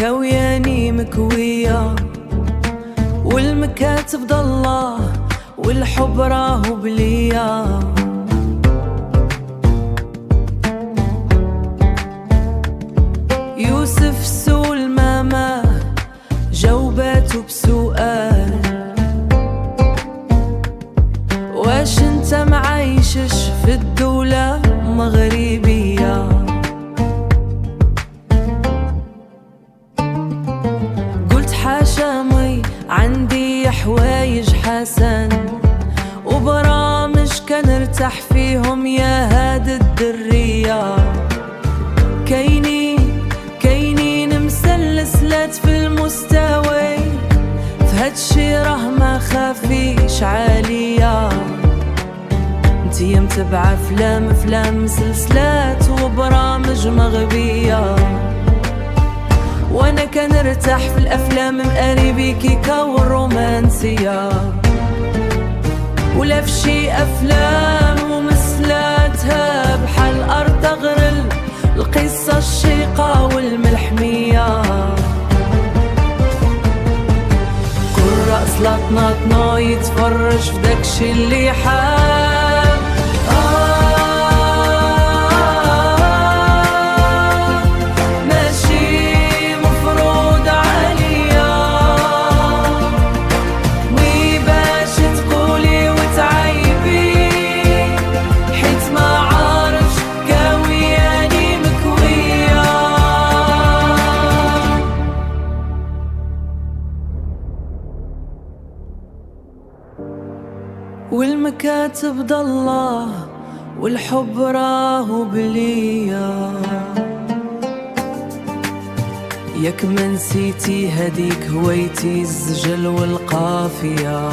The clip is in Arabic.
كوياني مكوية والمكاتب ضله والحب راهو بليا. يوسف سول ماما جاوباتو بسؤال، واش انت معايشش في الدولة مغربية؟ قلت حاشا مي عندي حوايج حسن وبرامج كان ارتاح فيهم يا هاد الدرية. كاينين مسلسلات في المستوى، فهادشي راه ما خافيش عليا. انتي متبعة فلام مسلسلات وبرامج مغربية، وانا كان ارتاح في الافلام مقاربي كيكا والرومانسية. ولا في شي افلام ومسلاتها بحال ارض تغرل القصة الشيقة والملحمية. كل رأس لطنطنا يتفرج في داكشي اللي حاب. ماشي مفروض عليا مي باش تقولي وتعيبي، حيت ما عارفش كاوياني مكوية. والمكاتب ضله والحب راهو بليا. ياك ما نسيتي هديك هويتي الزجل والقافية.